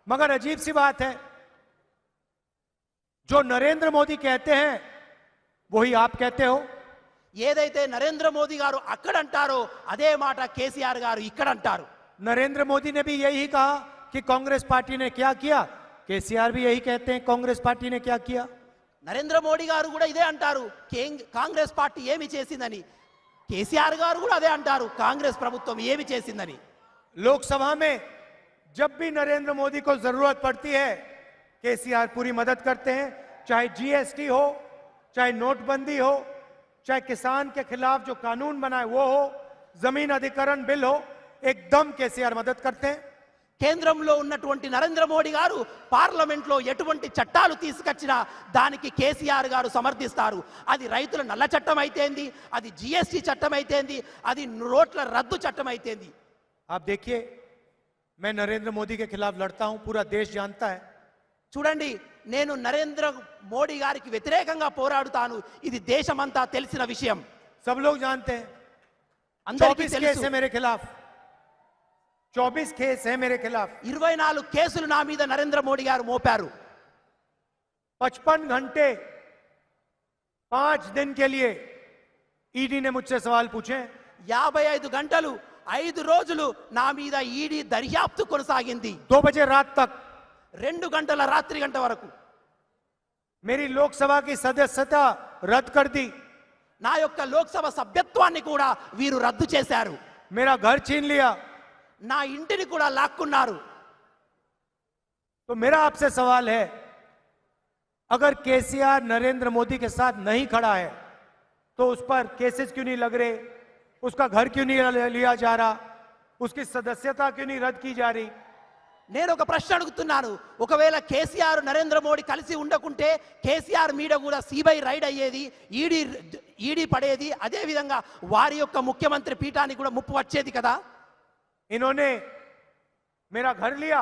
मगर अजीब सी बात है, जो नरेंद्र मोदी कहते हैं वही आप कहते हो। ఏదైతే నరేంద్ర మోదీ గారు అక్కడ అంటారో అదే మాట కేసీఆర్ గారు ఇక్కడ అంటారు। नरेंद्र मोदी ने भी यही कहा कि कांग्रेस पार्टी ने क्या किया, केसीआर भी यही कहते हैं कांग्रेस पार्टी ने क्या किया। నరేంద్ర మోడీ గారు కూడా ఇదే అంటారు, కాంగ్రెస్ పార్టీ ఏమి చేసిందని। కేసీఆర్ గారు కూడా అదే అంటారు, కాంగ్రెస్ ప్రభుత్వం ఏమి చేసిందని। लोकसभा में जब भी नरेंद्र मोदी को जरूरत पड़ती है केसीआर पूरी मदद करते हैं, चाहे जीएसटी हो, चाहे नोटबंदी हो, चाहे किसान के खिलाफ जो कानून बना है वो हो, जमीन अधिग्रहण बिल हो, एकदम केसीआर मदद करते हैं। కేంద్రంలో ఉన్నటువంటి నరేంద్ర మోడీ గారు పార్లమెంట్లో ఎటువంటి చట్టాలు తీసుకొచ్చినా దానికి కేసీఆర్ గారు సమర్థిస్తారు। అది రైతుల నల్ల చట్టం అయితేంది, అది జీఎస్టీ చట్టం అయితేంది, అది నోట్ల రద్దు చట్టం అయితేంది। आप देखिए, मैं नरेंद्र मोदी के खिलाफ लड़ता हूं, पूरा देश जानता है। చూడండి, నేను నరేంద్ర మోడీ గారికి వ్యతిరేకంగా పోరాడుతాను, ఇది దేశమంతా తెలిసిన విషయం। सब लोग जानते हैं। అందరికీ 24 केस తెలుసు। है मेरे खिलाफ, 24 केस है मेरे खिलाफ। 24 కేసులు నా మీద నరేంద్ర మోడీ గారు మోపారు। 55 घंटे 5 दिन के लिए ईडी ने मुझसे सवाल पूछे। 55 గంటలు 5 రోజులు నా మీద ఈడీ దర్యాప్తు కొనసాగింది। 2 बजे रात तक 2 గంటల రాత్రి గంట వరకు मेरी लोकसभा की सदस्यता रद्द कर दी। నా యొక్క లోక్సభ సభ్యత్వాన్ని కూడా వీరు రద్దు చేశారు। मेरा घर छीन लिया। నా ఇంటిని కూడా లాక్కున్నారు। तो मेरा आपसे सवाल है, अगर केसीआर नरेंद्र मोदी के साथ नहीं खड़ा है तो उस पर केसेस क्यों नहीं लग रहे, उसका घर क्यों नहीं लिया जा रहा, उसकी सदस्यता क्यों नहीं रद्द की जा रही। నేను ఒక ప్రశ్న అడుగుతున్నాను, ఒకవేళ కేసీఆర్ నరేంద్ర మోడీ కలిసి ఉండకుంటే కేసీఆర్ మీద కూడా సిబిఐ రైడ్ అయ్యేది, ఈడీ పడేది, అదే విధంగా వారి యొక్క ముఖ్యమంత్రి పీఠానికి కూడా ముప్పు వచ్చేది కదా। इन्होंने मेरा घर लिया,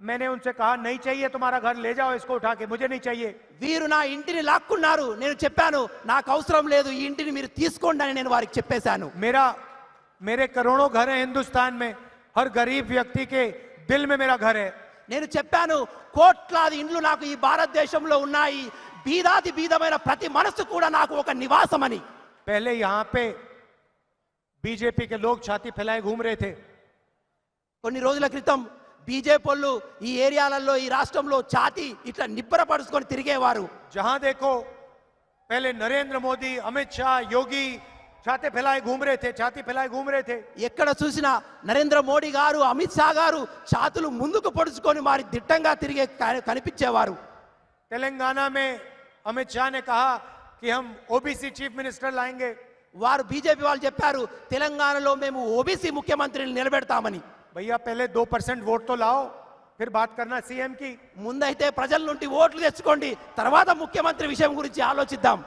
मैंने उनसे कहा नहीं चाहिए तुम्हारा घर, ले जाओ इसको उठा के, मुझे नहीं चाहिए। వీరు నా ఇంటిని లాక్కున్నారు, నేను చెప్పాను నాకు అవసరం లేదు, ఈ ఇంటిని మీరు తీసుకోండి అని నేను వారికి చెప్పేశాను। मेरे करोड़ों घर हैं हिंदुस्तान में, हर गरीब व्यक्ति के दिल में मेरा घर है। నేను చెప్పాను కోట్లాది ఇండ్లు నాకు ఈ భారతదేశంలో ఉన్నాయి, బీదాది బీదమైన ప్రతి మనసు కూడా నాకు ఒక నివాసమని। पहले यहाँ पे बीजेपी के लोग छाती फैलाए घूम रहे थे। కొన్ని రోజుల క్రితం బీజేపీ వాళ్ళు ఈ ఏరియాలలో ఈ రాష్ట్రంలో ఛాతీ ఇట్లా నిబ్బరపరుచుకొని తిరిగేవారు। जहां देखो पहले नरेंद्र मोदी, अमित शाह, योगी छाती फैलाए घूम रहे थे, छाती फैलाए घूम रहे थे। ఎక్కడ చూసినా నరేంద్ర మోడీ గారు, అమిత్ షా గారు ఛాతులు ముందుకు పొడుచుకొని మరి దిట్టంగా తిరిగే కనిపించేవారు। तेलंगाना में अमित शाह ने कहा कि हम ओबीसी चीफ मिनिस्टर लाएंगे। వారు బీజేపీ వాళ్ళు చెప్పారు తెలంగాణలో మేము ఓబీసీ ముఖ్యమంత్రిని నిలబెడతామని। भैया पहले 2% वोट तो लाओ, फिर बात करना सीएम की। ముందైతే ప్రజల నుండి ఓట్లు తెచ్చుకోండి, తర్వాత ముఖ్యమంత్రి విషయం గురించి ఆలోచిద్దాం।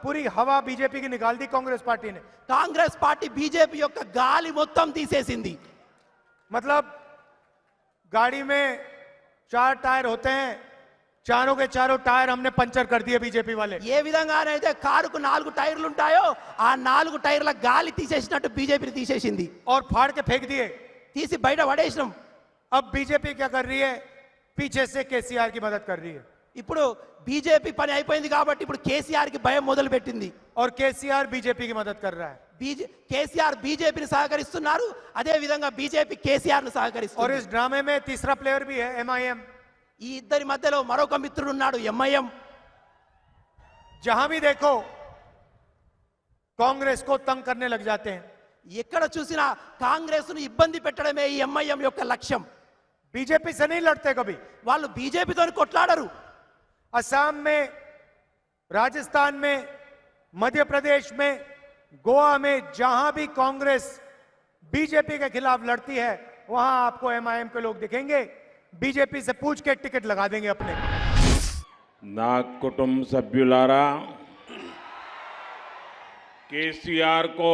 पूरी हवा बीजेपी की निकाल दी कांग्रेस पार्टी ने। కాంగ్రెస్ పార్టీ బీజేపీ యొక్క గాలి మొత్తం తీసేసింది। मतलब गाड़ी में 4 टायर होते हैं, चारों के चारों टायर हमने पंचर कर दिए बीजेपी वाले। ఏ విధంగానైతే కారుకు 4 టైర్లు ఉంటాయో ఆ 4 టైర్ల గాలి తీసేసినట్టు బీజేపీ తీసేసింది, और फाड़ के फेंक दिए। తీసి బయట పడేసినాం। अब बीजेपी क्या कर रही है, पीछे से केसीआर की मदद कर रही है। ఇప్పుడు బీజేపీ పని అయిపోయింది కాబట్టి ఇప్పుడు కేసీఆర్ కి భయం మొదలు పెట్టింది। और केसीआर बीजेपी की मदद कर रहा है। కేసీఆర్ బీజేపీని సహకరిస్తున్నారు, అదే విధంగా బీజేపీ కేసీఆర్ ను और సహకరిస్తుంది। इस ड्रामे में तीसरा प्लेयर भी है MIM। ఈ ఇద్దరి మధ్యలో మరొక మిత్రుడు ఉన్నాడు ఎంఐఎం। जहां भी देखो कांग्रेस को तंग करने लग जाते हैं। ఎక్కడ చూసినా కాంగ్రెస్ ను ఇబ్బంది పెట్టడమే ఈ ఎంఐఎం యొక్క లక్ష్యం। बीजेपी से नहीं लड़ते कभी। వాళ్ళు బీజేపీతో కొట్లాడరు। असम में, राजस्थान में, मध्य प्रदेश में, गोवा में जहां भी कांग्रेस बीजेपी के खिलाफ लड़ती है वहां आपको MIM के लोग दिखेंगे, बीजेपी से पूछ के टिकट लगा देंगे अपने। నా కుటుంబ సభ్యులారా, केसीआर को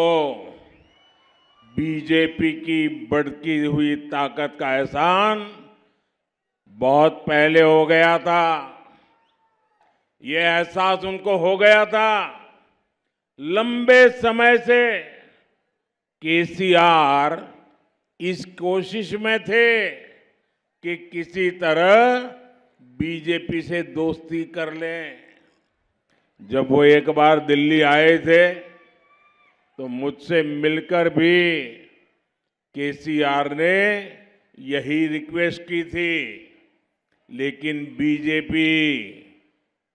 बीजेपी की बढ़ती हुई ताकत का एहसान बहुत पहले हो गया था। ये एहसास उनको हो गया था। लंबे समय से केसीआर इस कोशिश में थे कि किसी तरह बीजेपी से दोस्ती कर लें। जब वो एक बार दिल्ली आए थे तो मुझसे मिलकर भी केसीआर ने यही रिक्वेस्ट की थी, लेकिन बीजेपी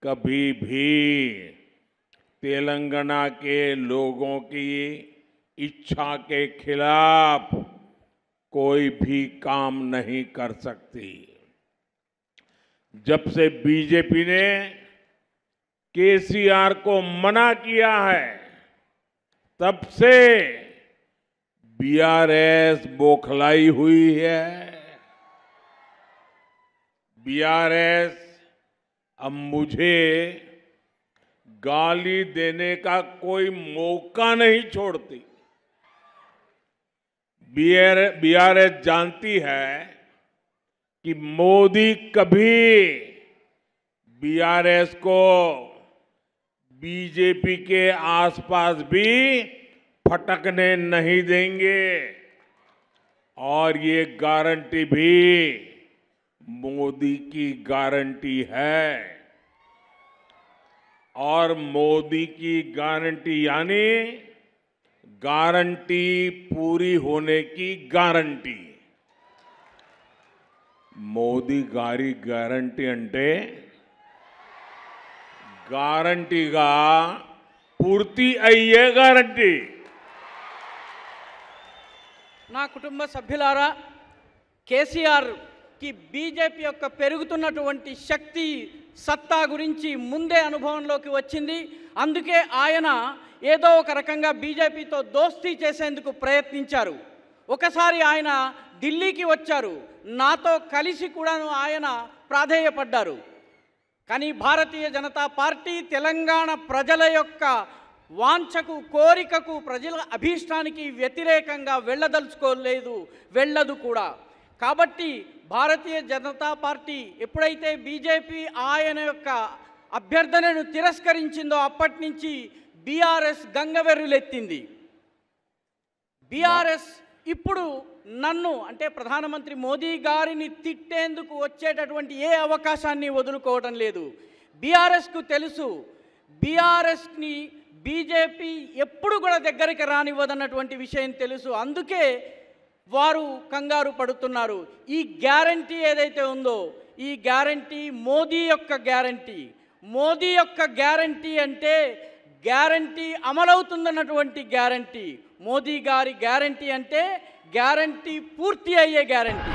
कभी भी तेलंगाना के लोगों की इच्छा के खिलाफ कोई भी काम नहीं कर सकती। जब से बीजेपी ने केसीआर को मना किया है, तब से बीआरएस बौखलाई हुई है। बीआरएस अब मुझे गाली देने का कोई मौका नहीं छोड़ती। बीआरएस जानती है कि मोदी कभी बीआरएस को बीजेपी के आसपास भी फटकने नहीं देंगे, और ये गारंटी भी मोदी की गारंटी है। और मोदी की गारंटी यानी गारंटी पूरी होने की गारंटी। మోదీ గారి గ్యారంటీ అంటే గ్యారంటీగా పూర్తి అయ్యే గ్యారంటీ. నా కుటుంబ సభ్యులారా, కేసీఆర్ కి బీజేపీ యొక్క పెరుగుతున్నటువంటి శక్తి సత్తా గురించి ముందే అనుభవంలోకి వచ్చింది. అందుకే ఆయన ఏదో ఒక రకంగా బీజేపీతో దోస్తీ చేసేందుకు ప్రయత్నించారు. ఒకసారి ఆయన ఢిల్లీకి వచ్చారు, నాతో కలిసి కూడా ఆయన ప్రాధేయపడ్డారు. కానీ భారతీయ జనతా పార్టీ తెలంగాణ ప్రజల యొక్క వాంఛకు, కోరికకు, ప్రజల అభీష్టానికి వ్యతిరేకంగా వెళ్ళదలుచుకోలేదు, వెళ్ళదు కూడా. కాబట్టి భారతీయ జనతా పార్టీ ఎప్పుడైతే బీజేపీ ఆయన యొక్క అభ్యర్థనను తిరస్కరించిందో అప్పటి నుంచి బీఆర్ఎస్ గంగవెర్రులెత్తింది. బీఆర్ఎస్ ఇప్పుడు నన్ను అంటే ప్రధానమంత్రి మోదీ గారిని తిట్టేందుకు వచ్చేటటువంటి ఏ అవకాశాన్ని వదులుకోవడం లేదు. బీఆర్ఎస్కు తెలుసు, బీఆర్ఎస్ని బీజేపీ ఎప్పుడు కూడా దగ్గరికి రానివ్వదన్నటువంటి విషయం తెలుసు. అందుకే వారు కంగారు పడుతున్నారు. ఈ గ్యారంటీ ఏదైతే ఉందో, ఈ గ్యారంటీ మోదీ యొక్క గ్యారంటీ. మోదీ యొక్క గ్యారంటీ అంటే గ్యారంటీ అమలవుతుందన్నటువంటి గ్యారంటీ. మోదీ గారి గ్యారంటీ అంటే గ్యారంటీ పూర్తి అయ్యే గ్యారంటీ.